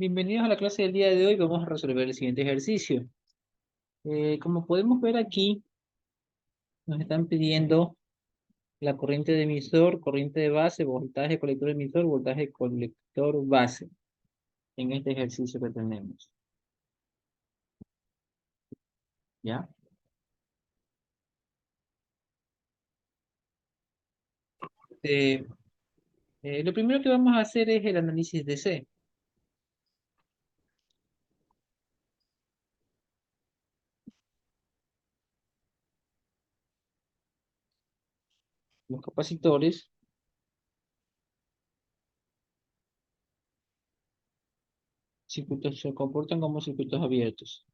Bienvenidos a la clase del día de hoy. Vamos a resolver el siguiente ejercicio. Como podemos ver aquí, nos están pidiendo la corriente de emisor, corriente de base, voltaje colector emisor, voltaje colector base en este ejercicio que tenemos. ¿Ya? Eh, lo primero que vamos a hacer es el análisis de C. Los capacitores se comportan como circuitos abiertos.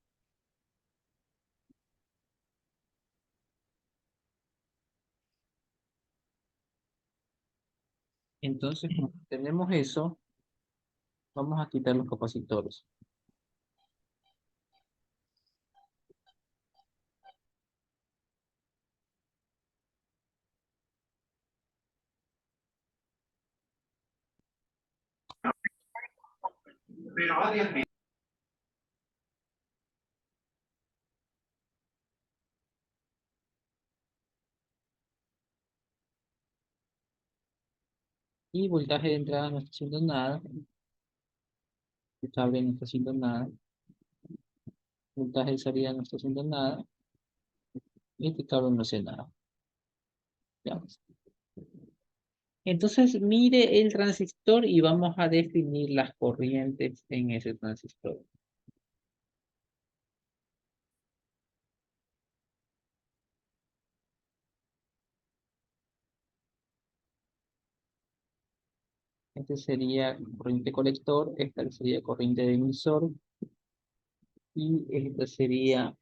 Entonces, como tenemos eso, vamos a quitar los capacitores. Y voltaje de entrada no está haciendo nada. Estable no está haciendo nada. Voltaje de salida no está haciendo nada. Y este cable no hace nada. Veamos. Entonces, mire el transistor y vamos a definir las corrientes en ese transistor. Este sería corriente colector, esta sería corriente de emisor y esta sería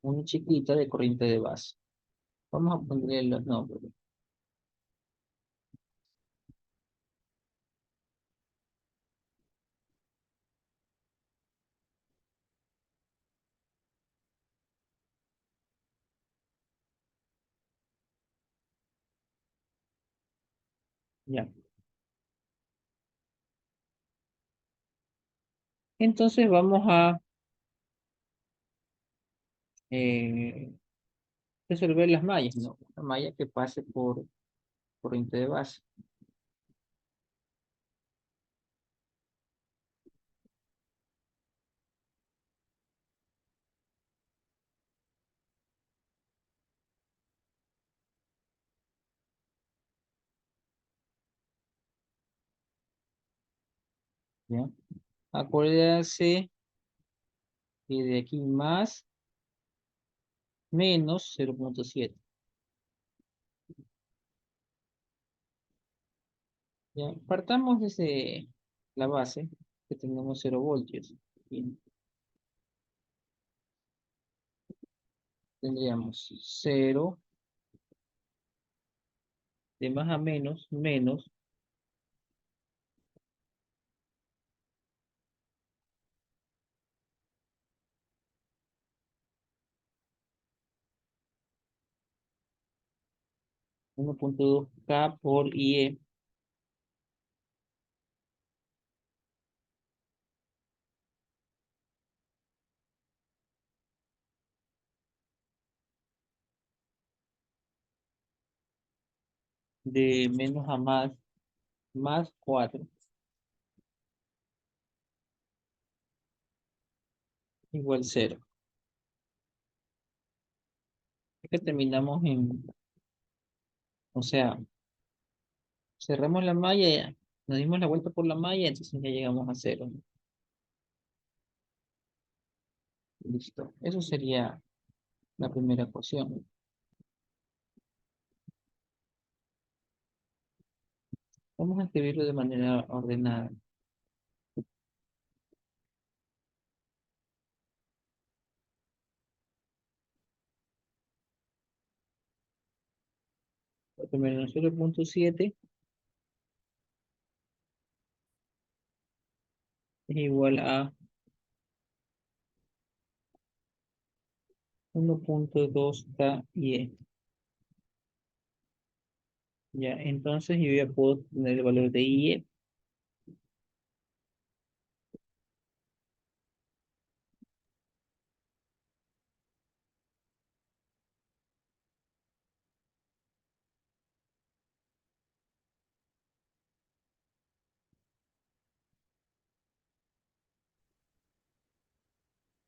una chiquita de corriente de base. Vamos a ponerle los nombres. Ya. Entonces vamos a eh, resolver las mallas, ¿no? Una malla que pase por corriente de base. ¿Ya? Acuérdense que de aquí más menos 0,7. Ya, partamos desde la base, que tenemos 0 voltios. Bien, tendríamos 0 de más a menos, menos 1,2 K por IE. De menos a más, más 4 igual 0. Es que terminamos en, o sea, cerramos la malla, nos dimos la vuelta por la malla, entonces ya llegamos a 0. Listo. Eso sería la primera ecuación. Vamos a escribirlo de manera ordenada. Primero 0,7 es igual a 1,2 KIE. Ya, entonces yo ya puedo tener el valor de IE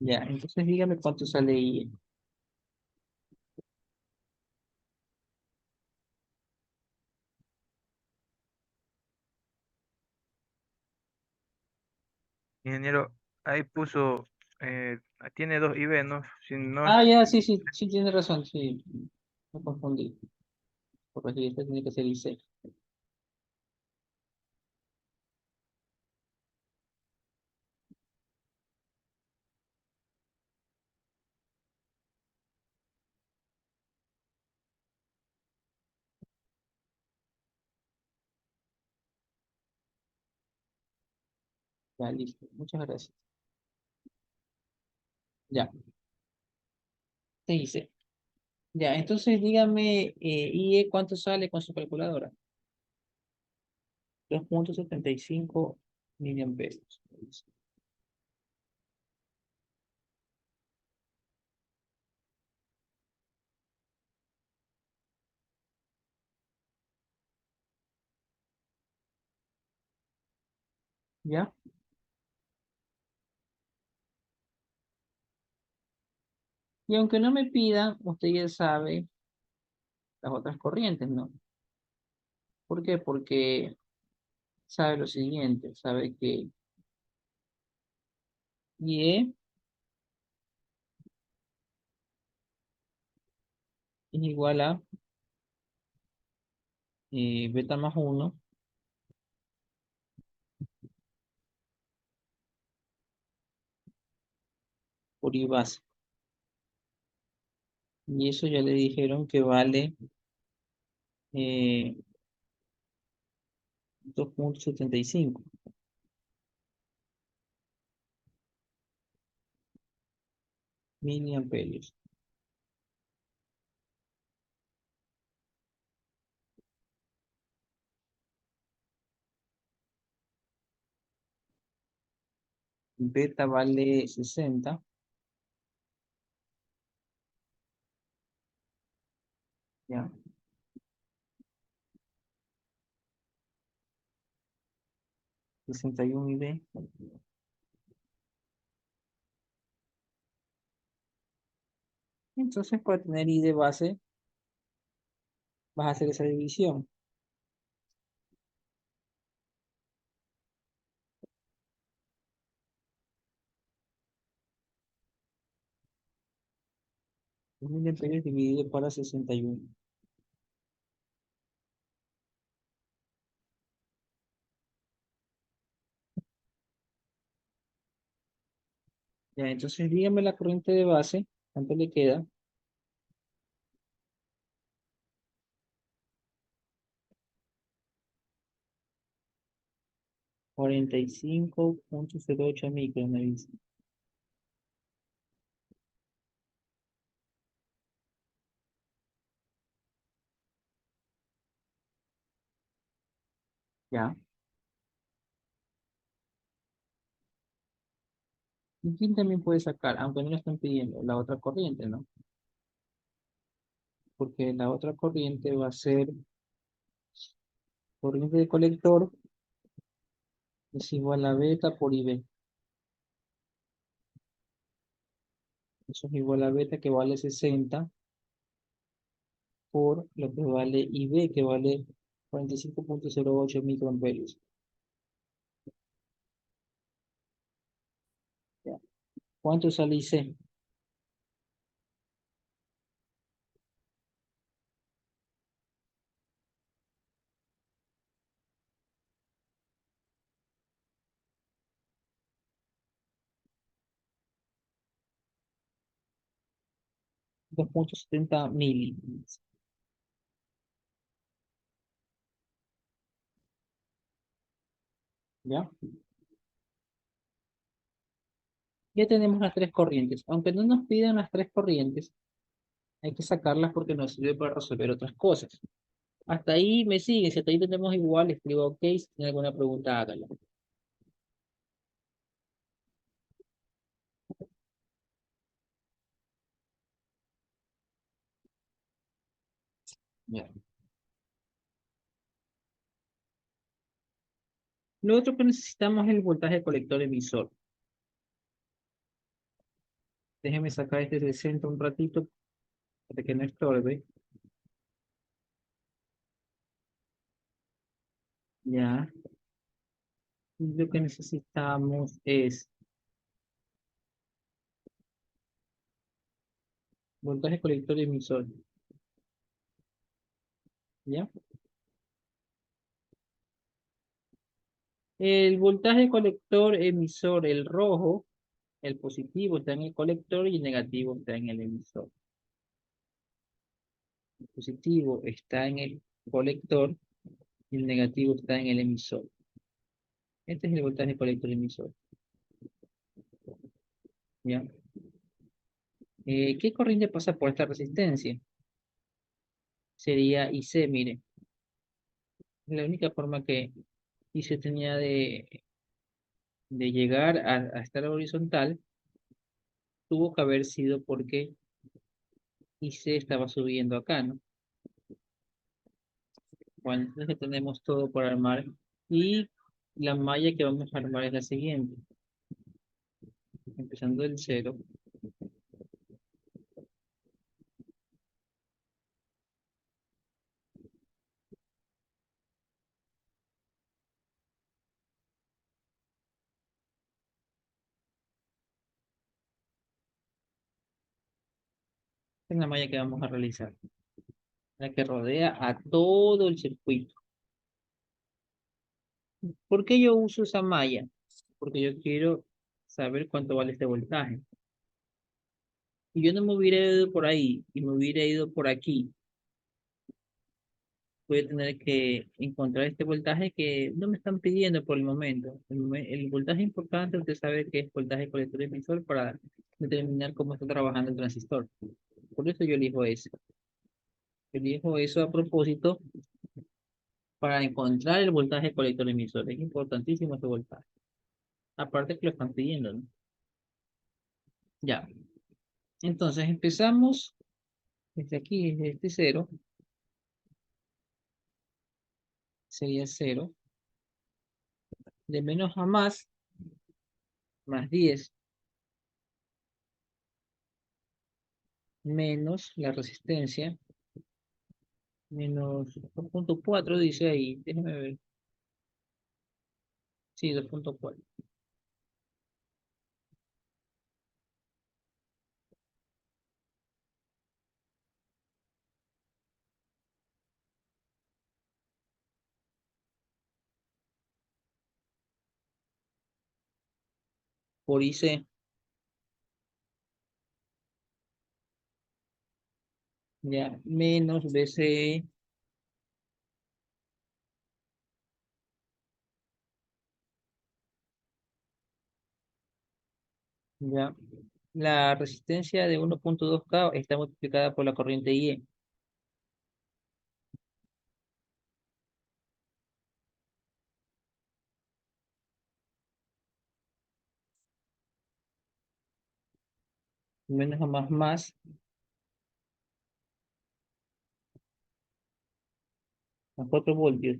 Ya, entonces dígame cuánto sale I. Ingeniero, ahí puso, tiene dos IB, ¿no? Si no es, Ah, ya, sí, sí, sí, tiene razón, sí, me confundí. Corregir, este tiene que ser IC. Ya, listo, muchas gracias. Ya, te hice. Ya, entonces dígame, IE, ¿cuánto sale con su calculadora? 2,75 miliamperes. ¿Ya? Y aunque no me pidan, usted ya sabe las otras corrientes, ¿no? ¿Por qué? Porque sabe lo siguiente, sabe que Y es igual a beta más uno por I base. Y eso ya le dijeron que vale 2,75 miliamperios. Beta vale 60, ¿ya? 61 ID. Entonces, para tener I de base, vas a hacer esa división. 2 miliamperios dividido para 61. Ya, entonces dígame la corriente de base, ¿cuánto le queda? 45,08 micros, me dice. Ya. ¿Y quién también puede sacar? Aunque no lo están pidiendo, la otra corriente, ¿no? Porque la otra corriente va a ser corriente de colector es igual a beta por IB. Eso es igual a beta que vale 60 por lo que vale IB, que vale 45,08 microamperios. Ya. ¿Cuánto sale IC? 2,70 mili. ¿Ya? Ya tenemos las tres corrientes. Aunque no nos pidan las tres corrientes, hay que sacarlas porque nos sirve para resolver otras cosas. Hasta ahí me sigue. Si hasta ahí tenemos igual, escribo OK. Si tiene alguna pregunta, hágala. Ya. Lo otro que necesitamos es el voltaje colector emisor. Déjeme sacar este 60 un ratito para que no estorbe. Ya. Y lo que necesitamos es voltaje colector y emisor. ¿Ya? El voltaje colector emisor, el rojo, el positivo está en el colector y el negativo está en el emisor. El positivo está en el colector y el negativo está en el emisor. Este es el voltaje colector emisor. ¿Ya? ¿Qué corriente pasa por esta resistencia? Sería IC, mire. La única forma que IC tenía de llegar a estar horizontal tuvo que haber sido porque IC estaba subiendo acá, ¿no? Bueno, entonces tenemos todo por armar y la malla que vamos a armar es la siguiente. Empezando del cero, es la malla que vamos a realizar, la que rodea a todo el circuito. ¿Por qué yo uso esa malla? Porque yo quiero saber cuánto vale este voltaje. Si yo no me hubiera ido por ahí y me hubiera ido por aquí, voy a tener que encontrar este voltaje que no me están pidiendo por el momento. El voltaje importante, usted sabe que es voltaje colector emisor para determinar cómo está trabajando el transistor. Por eso yo elijo eso. Elijo eso a propósito para encontrar el voltaje colector emisor. Es importantísimo ese voltaje. Aparte que lo están pidiendo, ¿no? Ya. Entonces empezamos desde aquí, desde este cero, sería cero, de menos a más 10 menos la resistencia, menos 2.4 dice ahí, déjeme ver, sí, 2.4 por IC, ya, menos BCE, ya. La resistencia de 1.2K está multiplicada por la corriente IE, menos a más 4 voltios,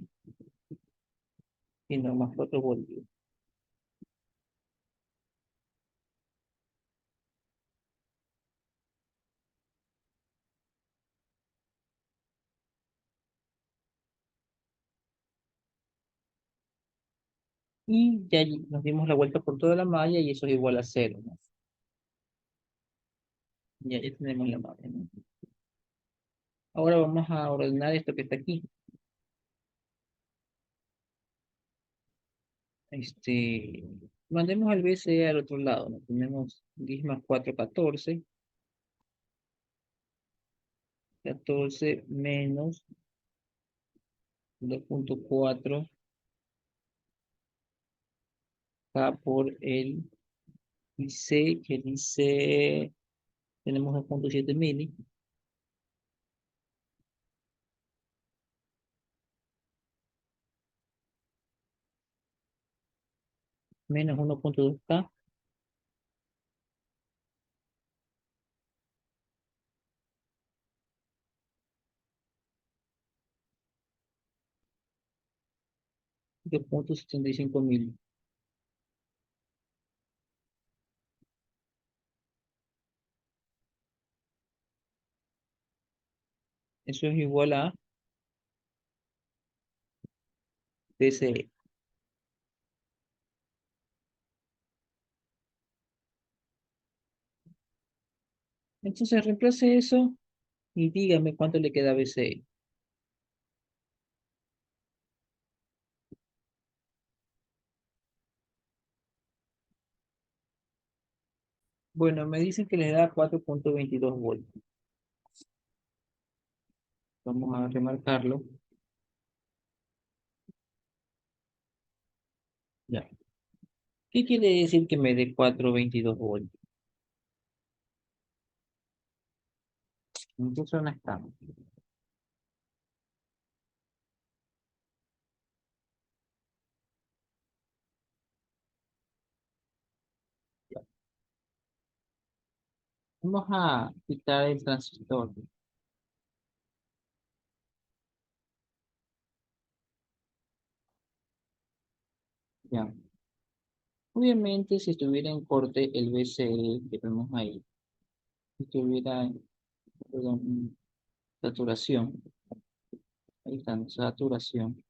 y no, más 4 voltios. Y ya nos dimos la vuelta por toda la malla y eso es igual a cero, ¿no? Ya tenemos la malla, ¿no? Ahora vamos a ordenar esto que está aquí. Mandemos al BCE al otro lado, ¿no? Tenemos 10 más 4, 14. 14 menos 2.4 K por el IC, que el IC tenemos 2.7 mili, menos 1.2K, 2.75 mili. Eso es igual a BCE. Entonces reemplace eso y dígame cuánto le queda a BCE. Bueno, me dicen que les da 4,22 voltios. Vamos a remarcarlo. Ya. ¿Qué quiere decir que me dé 4,22 voltios? ¿En qué zona estamos? Ya. Vamos a quitar el transistor. Ya. Obviamente, si estuviera en corte el BCE que vemos ahí, si estuviera en, perdón, en saturación, ahí está, en saturación,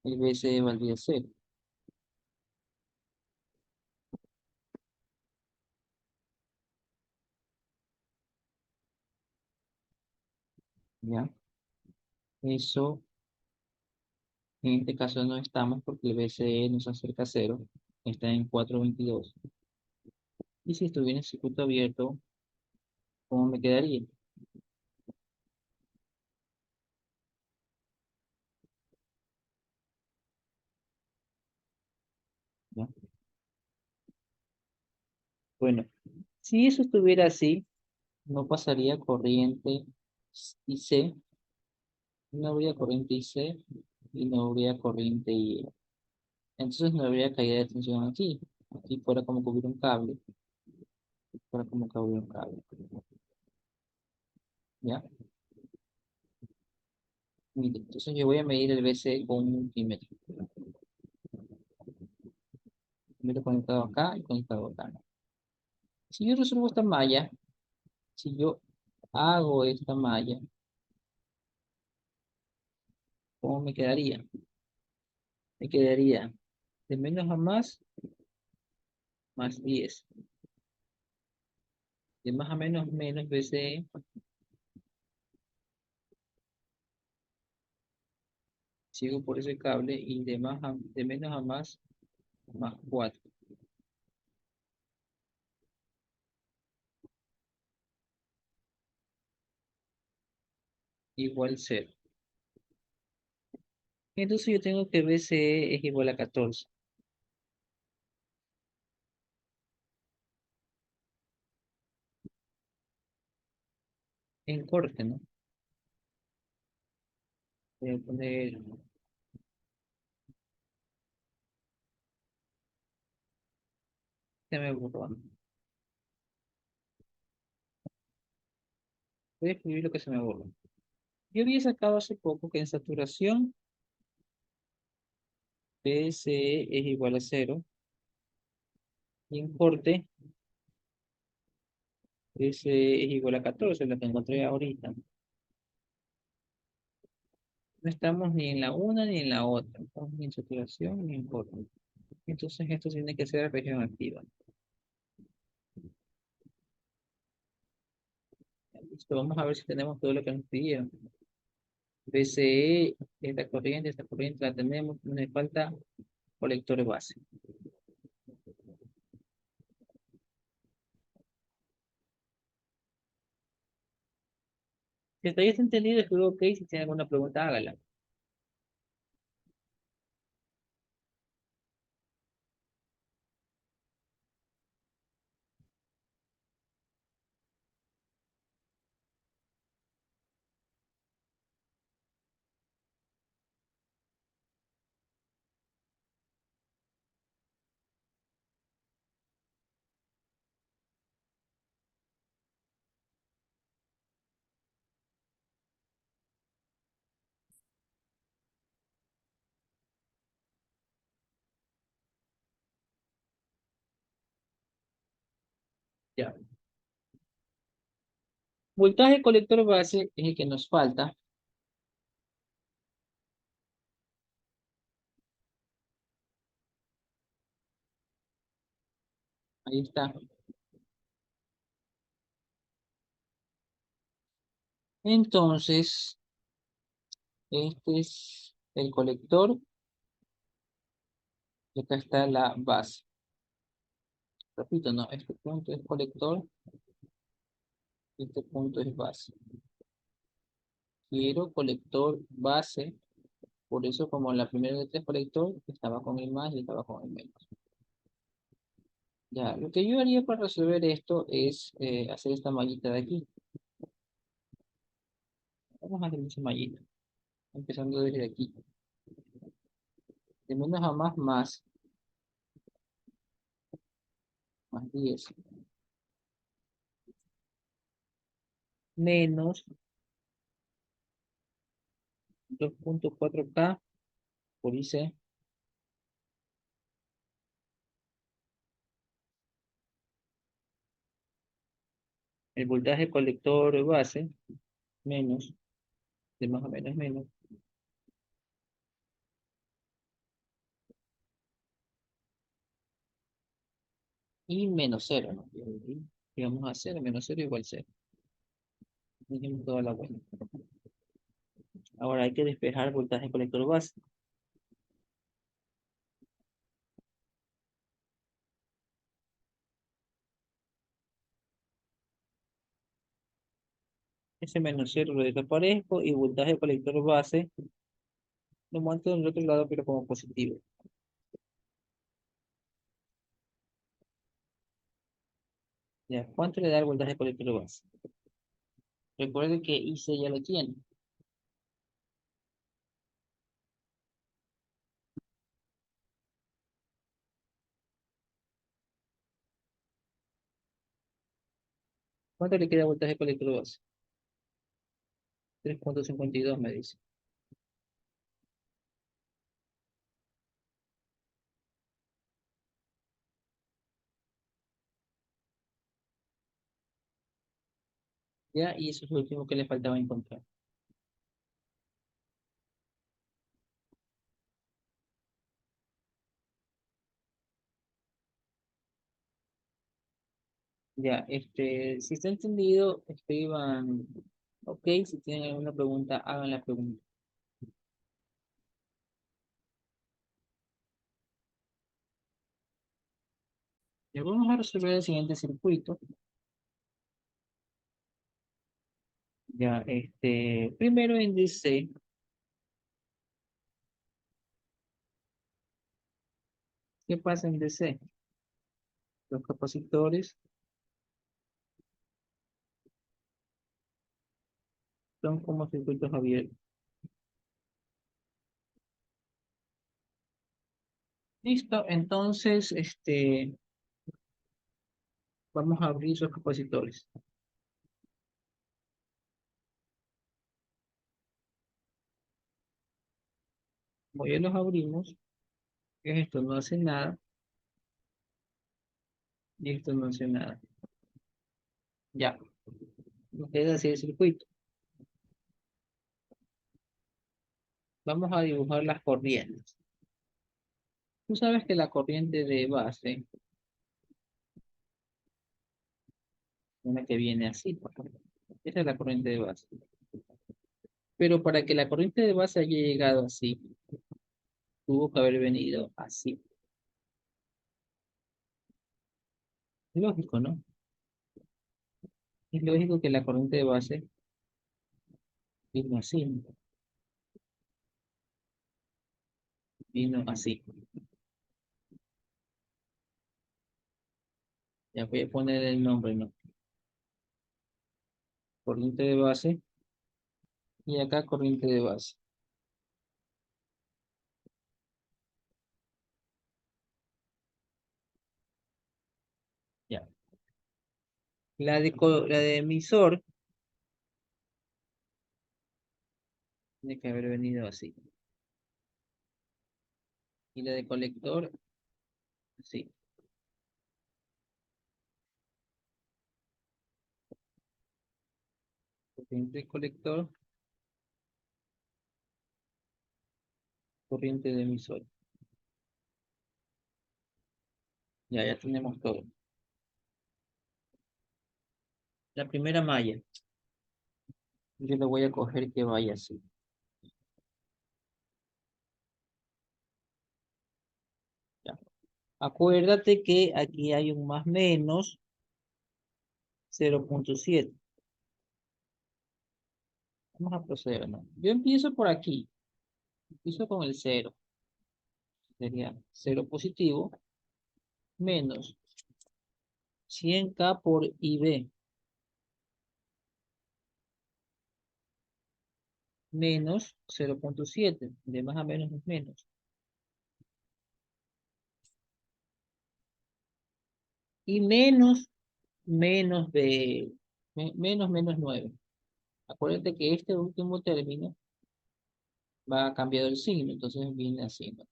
el BCE valdría cero. ¿Ya? Eso, en este caso no estamos porque el BCE nos acerca a cero, está en 4,22. Y si estuviera en circuito abierto, ¿cómo me quedaría? ¿Ya? Bueno, si eso estuviera así, no pasaría corriente IC, no habría corriente IC y no habría corriente IE. Entonces no habría caída de tensión aquí. Aquí fuera como cubrir un cable, fuera como cubrir un cable. ¿Ya? Mire, entonces yo voy a medir el BC con un multímetro. Primero conectado acá y conectado acá. Si yo resuelvo esta malla, si yo hago esta malla, ¿cómo me quedaría? Me quedaría de menos a más 10. De más a menos, menos BCE. Sigo por ese cable y de menos a más 4. Igual 0. Entonces yo tengo que BCE es igual a 14. En corte, ¿no? Voy a poner, se me borró, ¿no? Voy a escribir lo que se me borró. Yo había sacado hace poco que en saturación PSE es igual a 0 y en corte PSE es igual a 14, la que encontré ahorita. No estamos ni en la una ni en la otra, no estamos ni en saturación ni en corte. Entonces esto tiene que ser región activa. Listo, vamos a ver si tenemos todo lo que nos pidieron. PSE, esta corriente la tenemos, nos falta colector base. Si hasta ahí está entendido, escribo ok, si tiene alguna pregunta, hágala. Voltaje colector base es el que nos falta. Ahí está. Entonces, este es el colector y acá está la base. Repito, no, este punto es colector y este punto es base. Quiero colector base, por eso como la primera letra es colector, estaba con el más y estaba con el menos. Ya, lo que yo haría para resolver esto es hacer esta mallita de aquí. Vamos a hacer esa mallita, empezando desde aquí. De menos a más 10 menos 2.4K por IC. El voltaje colector base, menos, de más o menos, y menos cero, ¿no? Digamos a cero, menos cero igual cero. Dijimos toda la vuelta. Ahora hay que despejar el voltaje colector base. Ese menos cero lo desaparezco y voltaje colector base lo monto en el otro lado, pero como positivo. Ya, ¿cuánto le da el voltaje colector base? Recuerde que IC ya lo tiene. ¿Cuánto le queda voltaje colector base? 3.52 me dice. Ya, y eso es lo último que le faltaba encontrar. Ya, si está entendido, escriban ok. Si tienen alguna pregunta, hagan la pregunta. Ya vamos a resolver el siguiente circuito. Ya, primero en DC, ¿qué pasa en DC? Los capacitores son como circuitos abiertos. Listo, entonces, vamos a abrir esos capacitores. Como ya los abrimos, esto no hace nada y esto no hace nada. Ya, nos queda así el circuito. Vamos a dibujar las corrientes. Tú sabes que la corriente de base, una que viene así, por ejemplo. Esta es la corriente de base. Pero para que la corriente de base haya llegado así, tuvo que haber venido así. Es lógico, ¿no? Es lógico que la corriente de base vino así, ¿no? Vino así. Ya voy a poner el nombre, ¿no? Corriente de base y acá corriente de base. Ya. La de emisor tiene que haber venido así. Y la de colector, así. corriente de colector, corriente de emisor. Ya tenemos todo. La primera malla, yo le voy a coger que vaya así. Ya. Acuérdate que aquí hay un más menos 0,7. Vamos a proceder, ¿no? Yo empiezo por aquí. Empiezo con el cero. Sería cero positivo menos 100K por IB menos 0,7. De más a menos es menos. Y menos de menos 9. Acuérdate que este último término va a cambiar el signo, entonces viene así, ¿no?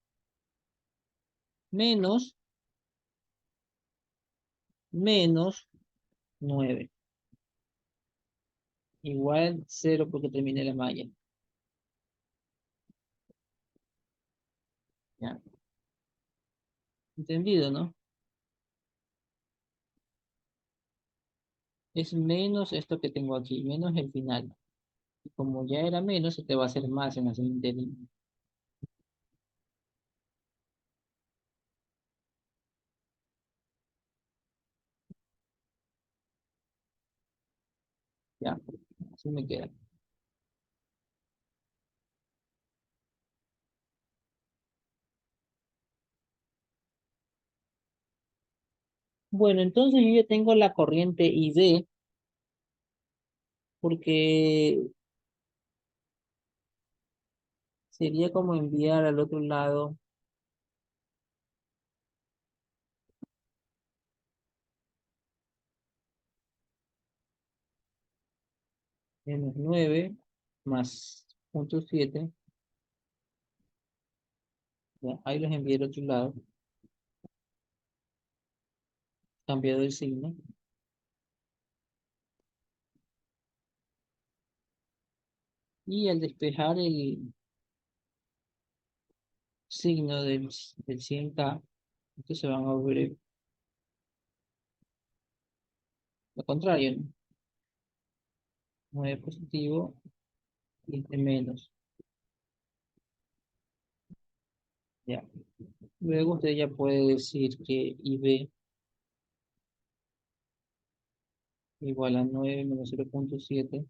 Menos menos 9. Igual cero porque terminé la malla. ¿Ya? ¿Entendido, no? Es menos esto que tengo aquí, menos el final. Y como ya era menos, se te va a hacer más en la siguiente línea. Ya, así me queda. Bueno, entonces yo ya tengo la corriente ID, porque sería como enviar al otro lado -9 más 0,7. Ya, ahí los envié al otro lado, cambiado el signo. Y al despejar el signo del 100K, entonces se van a volver lo contrario, ¿no? 9 positivo y este menos. Ya. Luego usted ya puede decir que IB igual a 9 menos 0,7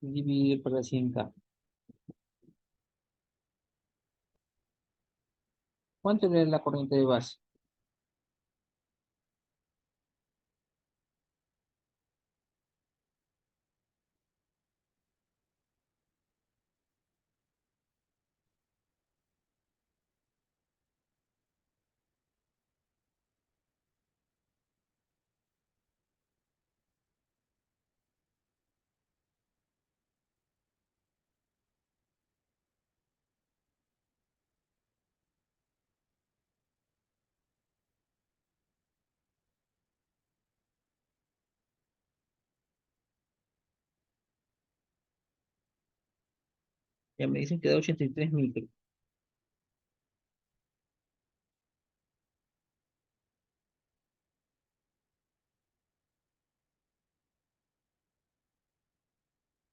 dividido por la 100K. ¿Cuánto es la corriente de base? Ya me dicen que da 83 micros.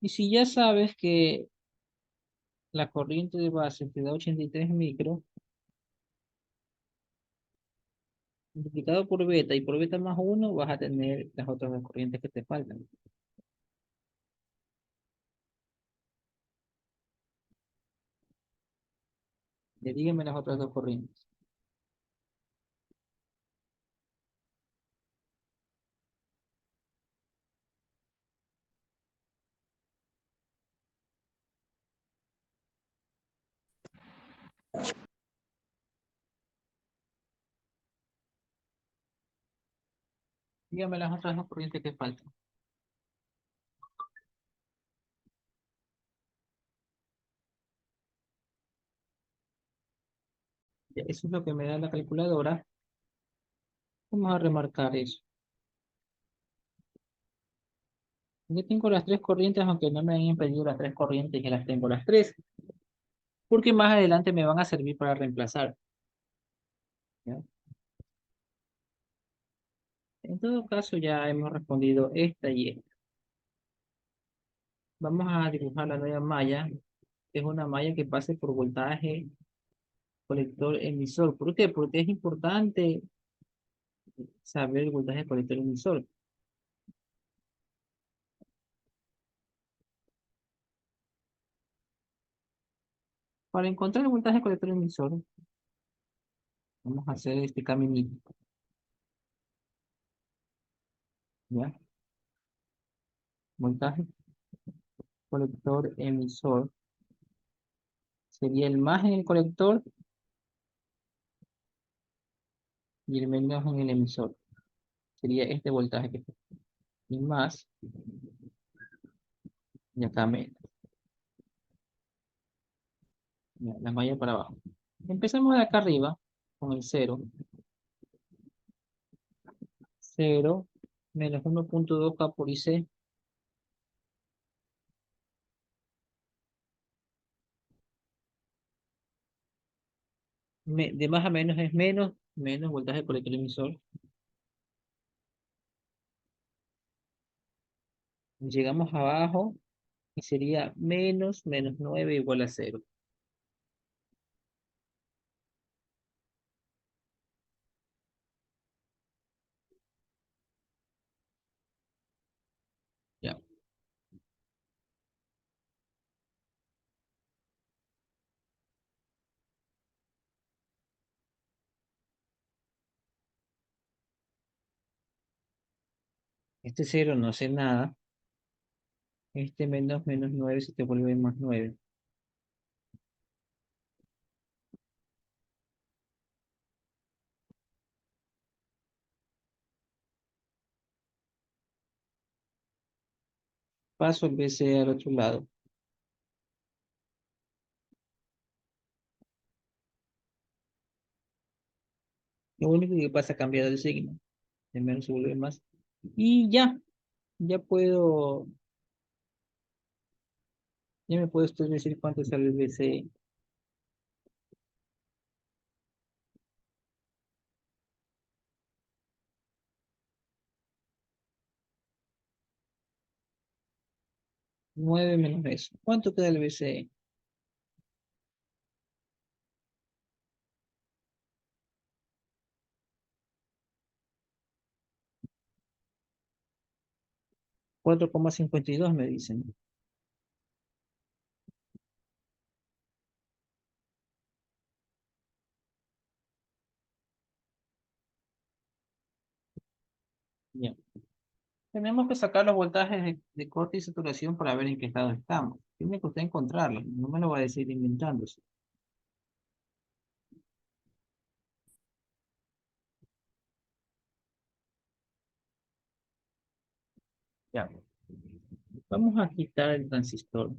Y si ya sabes que la corriente de base te da 83 micros, multiplicado por beta y por beta más uno, vas a tener las otras dos corrientes que te faltan. Ya dígame las otras dos corrientes. Dígame las otras dos corrientes que faltan. Ya, eso es lo que me da la calculadora. Vamos a remarcar eso. Yo tengo las tres corrientes, aunque no me han impedido las tres corrientes, ya las tengo las tres, porque más adelante me van a servir para reemplazar. ¿Ya? En todo caso, ya hemos respondido esta y esta. Vamos a dibujar la nueva malla, que es una malla que pase por voltaje colector emisor. ¿Por qué? Porque es importante saber el voltaje colector emisor. Para encontrar el voltaje colector emisor, vamos a hacer este caminito, ¿ya? Voltaje colector emisor sería el más en el colector y el menos en el emisor. Sería este voltaje que está aquí. Y más, y acá menos. Ya, la malla para abajo. Empezamos de acá arriba con el cero. Cero menos 1,2 K por IC. De más a menos es menos, menos voltaje colector emisor. Llegamos abajo y sería menos 9 igual a cero. Ya. Este cero no hace nada. Este menos 9 se te vuelve más 9. Paso el BC al otro lado. Lo único que pasa es cambiar el signo. El menos se vuelve más. Y ya puedo, ya me puedo usted decir cuánto sale el BC. 9 menos eso. ¿Cuánto queda el BC? 4,52 me dicen. Ya. Tenemos que sacar los voltajes de corte y saturación para ver en qué estado estamos. Tiene que usted encontrarlo. No me lo va a decir inventándose. Ya. Vamos a quitar el transistor.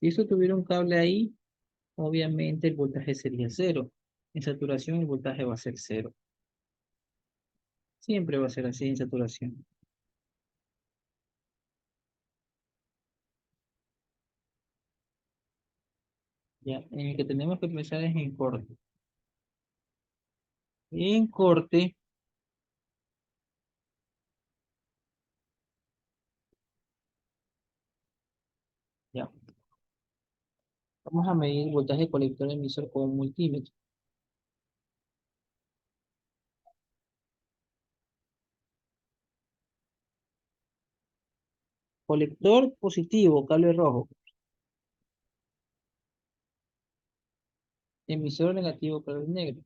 Si eso tuviera un cable ahí, obviamente el voltaje sería cero. En saturación el voltaje va a ser cero. Siempre va a ser así en saturación. Ya, en el que tenemos que pensar es en corte. En corte, ya, vamos a medir el voltaje colector emisor con un multímetro. Colector positivo, cable rojo. Emisor negativo, cable negro.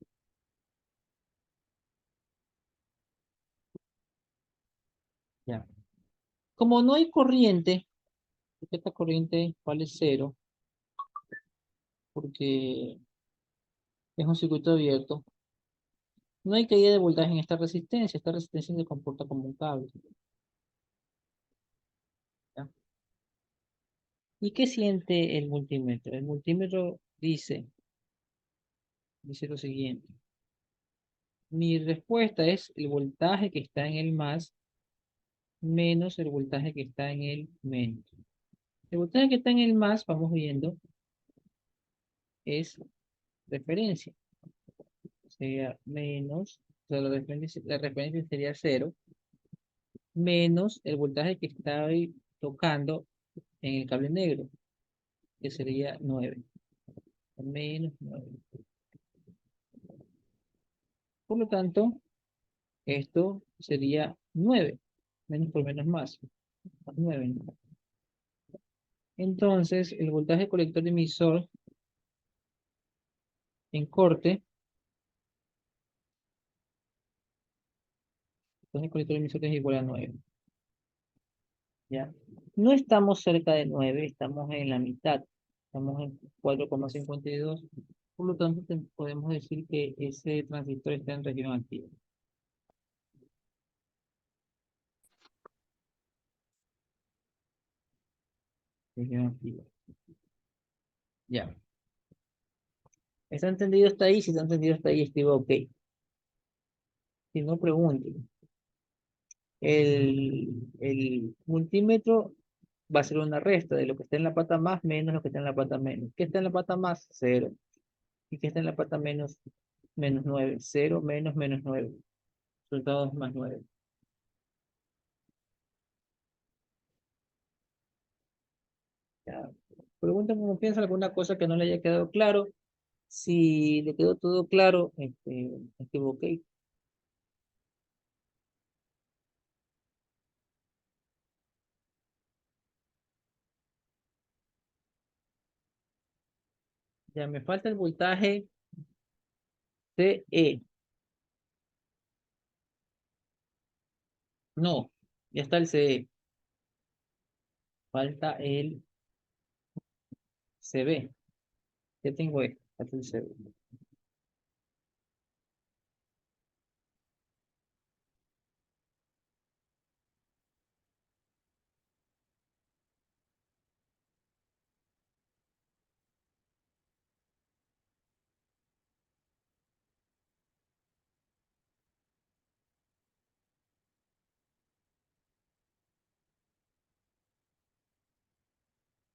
Ya. Como no hay corriente, porque esta corriente vale cero, porque es un circuito abierto, no hay caída de voltaje en esta resistencia. Esta resistencia se comporta como un cable. ¿Ya? ¿Y qué siente el multímetro? El multímetro dice Dice lo siguiente. Mi respuesta es el voltaje que está en el más menos el voltaje que está en el menos. El voltaje que está en el más, vamos viendo, es referencia. Sería menos, o sea, la referencia sería cero, menos el voltaje que está ahí tocando en el cable negro, que sería 9. Menos 9. Por lo tanto, esto sería 9. Menos por menos más. Más 9. Entonces, el voltaje colector emisor en corte, entonces el colector emisor es igual a 9. ¿Ya? No estamos cerca de 9, estamos en la mitad. Estamos en 4,52. Por lo tanto, podemos decir que ese transistor está en región activa. Región activa. Ya. ¿Está entendido hasta ahí? Si está entendido hasta ahí, escribo OK. Si no, pregunten. El multímetro va a ser una resta de lo que está en la pata más menos lo que está en la pata menos. ¿Qué está en la pata más? 0. ¿Y qué está en la pata menos? Menos 9. 0 menos menos 9. Resultado es más 9. Ya. Pregunta como piensa alguna cosa que no le haya quedado claro. Si le quedó todo claro, me equivoqué. Ya me falta el voltaje CE. No, ya está el CE. Falta el CB. Ya tengo esto. Falta el CB.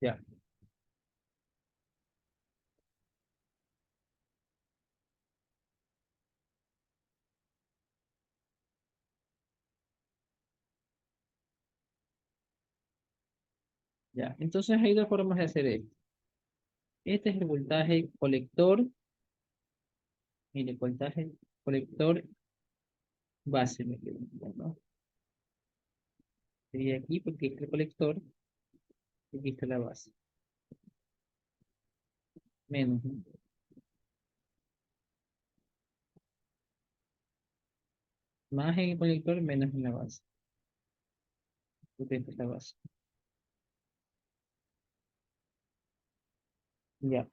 Ya, ya. Entonces hay dos formas de hacer esto. Este es el voltaje colector. Mire, voltaje colector base. Me quedo, ¿no? Sería aquí porque este es el colector y aquí está la base. Menos, ¿no? Más en el colector, menos en la base. Porque esta es la base. Ya.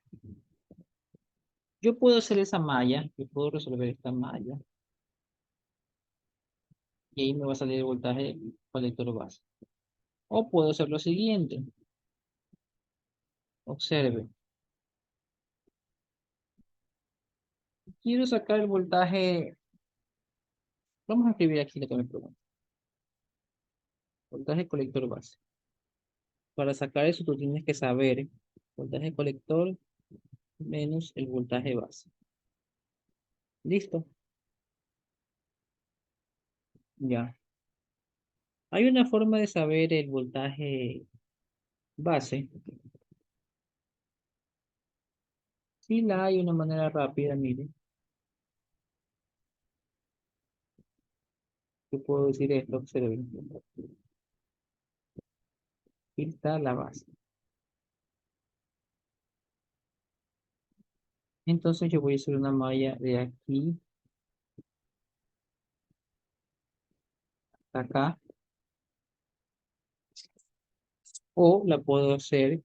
Yo puedo hacer esa malla. Yo puedo resolver esta malla. Y ahí me va a salir el voltaje colector base. O puedo hacer lo siguiente. Observe. Quiero sacar el voltaje. Vamos a escribir aquí lo que me pregunta. Voltaje colector base. Para sacar eso tú tienes que saber voltaje colector menos el voltaje base. ¿Listo? Ya. Hay una forma de saber el voltaje base. Sí, la hay una manera rápida, mire. Yo puedo decir esto, observen. Aquí está la base. Entonces yo voy a hacer una malla de aquí hasta acá. O la puedo hacer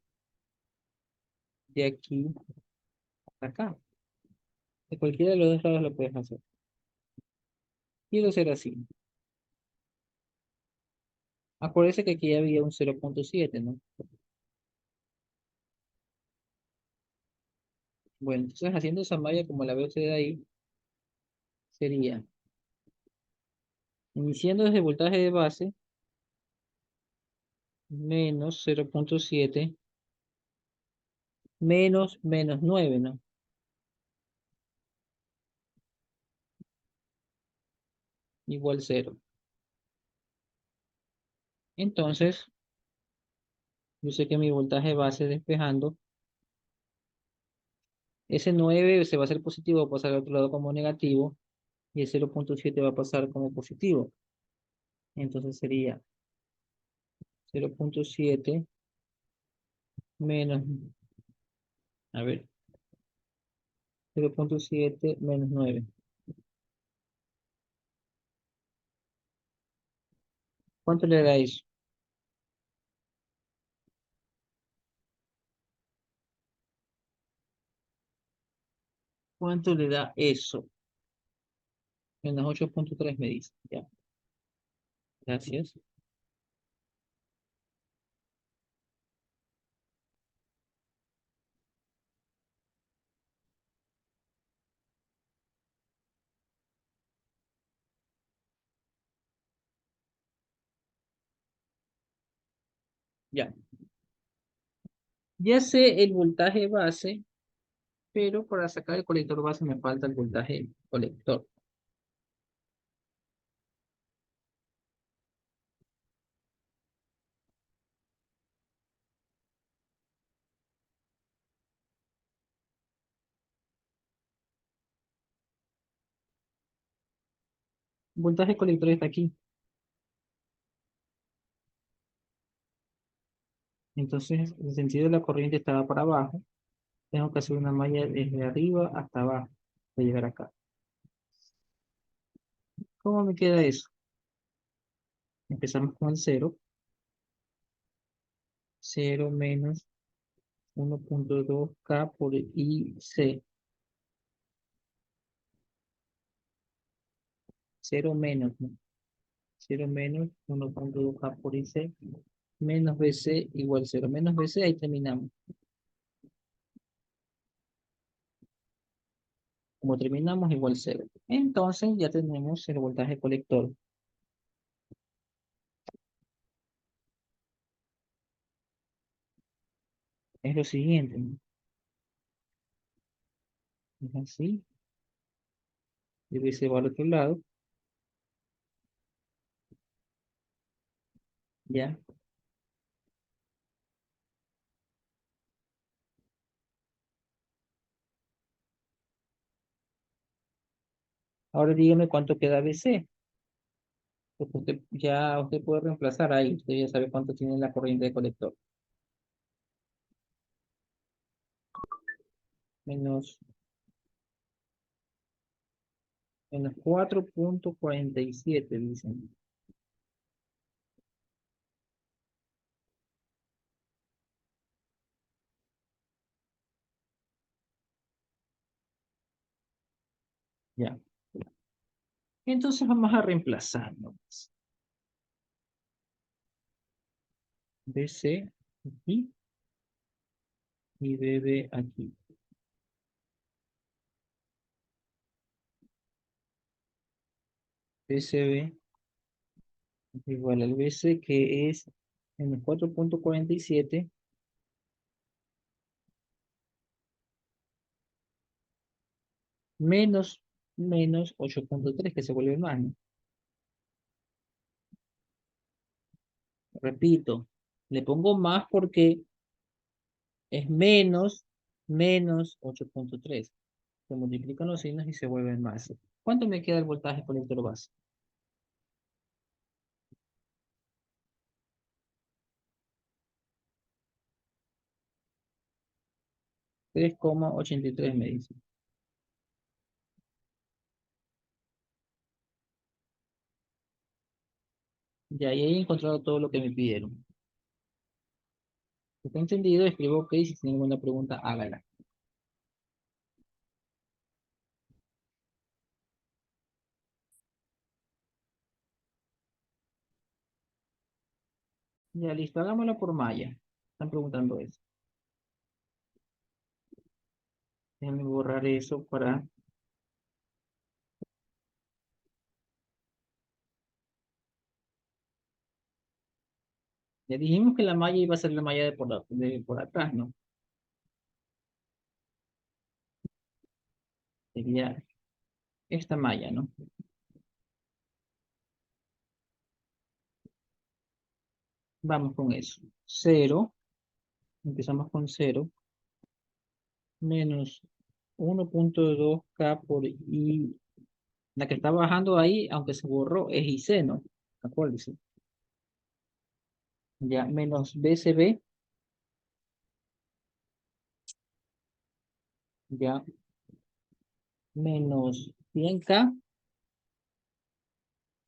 de aquí hasta acá. De cualquiera de los dos lados lo puedes hacer. Quiero hacer así. Acuérdense que aquí había un 0,7, ¿no? Bueno, entonces haciendo esa malla como la ve usted ahí, sería iniciando desde voltaje de base menos 0,7 menos 9, ¿no? Igual 0. Entonces, yo sé que mi voltaje base despejando, ese 9 se va a hacer positivo, va a pasar al otro lado como negativo, y el 0,7 va a pasar como positivo. Entonces sería 0,7 menos, a ver, 0,7 menos 9. ¿Cuánto le da eso? ¿Cuánto le da eso? Menos 8,3 me dice. Ya, gracias. Ya. Ya sé el voltaje base, pero para sacar el colector base me falta el voltaje colector. El voltaje colector está aquí. Entonces, el sentido de la corriente estaba para abajo. Tengo que hacer una malla desde arriba hasta abajo para llegar acá. ¿Cómo me queda eso? Empezamos con el cero. Cero menos 1,2K por IC. Cero menos, ¿no? Cero menos 1,2K por IC. Menos BC igual cero. Menos BC, ahí terminamos. Como terminamos, igual cero. Entonces ya tenemos el voltaje colector. Es lo siguiente, ¿no? Es así. Y BC va al otro lado. Ya. Ahora dígame cuánto queda BC. Porque usted puede reemplazar ahí. Usted ya sabe cuánto tiene la corriente de colector. Menos, menos 4,47 dicen. Ya. Entonces vamos a reemplazar, ¿no? BC aquí y BB aquí. BCB es igual al BC, que es menos 4,47 menos, menos 8,3, que se vuelve más, ¿no? Repito, le pongo más porque es menos 8,3. Se multiplican los signos y se vuelven más. ¿Cuánto me queda el voltaje colector base? 3,83 me dice. Ya, y ahí he encontrado todo lo que me pidieron. Si está entendido, escribo OK. Si tiene alguna pregunta, hágala. Ya, listo, hagámoslo por malla. Están preguntando eso. Déjame borrar eso para... Ya dijimos que la malla iba a ser la malla de por atrás, ¿no? Sería esta malla, ¿no? Vamos con eso. Cero, empezamos con cero, menos 1.2K por I. La que está bajando ahí, aunque se borró, es IC, ¿no? Acuérdense. Ya, menos BCB, ya, menos 100K,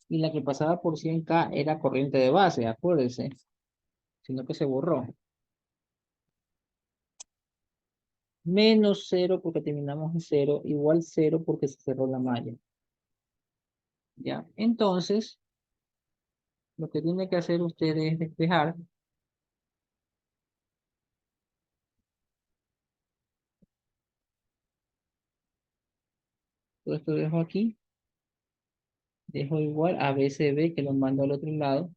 y la que pasaba por 100K era corriente de base, acuérdense, sino que se borró. Menos cero porque terminamos en cero, igual cero porque se cerró la malla. Ya, entonces, lo que tiene que hacer usted es despejar. Todo esto dejo aquí, dejo igual a BCB que lo mando al otro lado,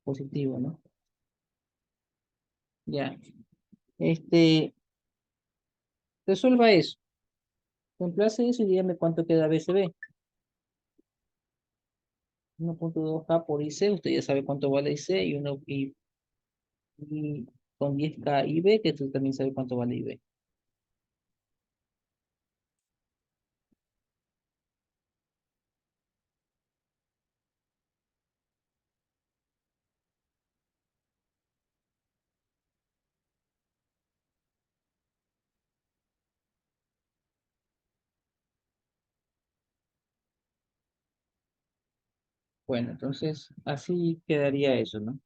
positivo, ¿no? Ya, resuelva eso. Reemplace eso y dígame cuánto queda BCB. 1.2K por IC, usted ya sabe cuánto vale IC, y con 10K IB, que usted también sabe cuánto vale IB. Bueno, entonces así quedaría eso, ¿no?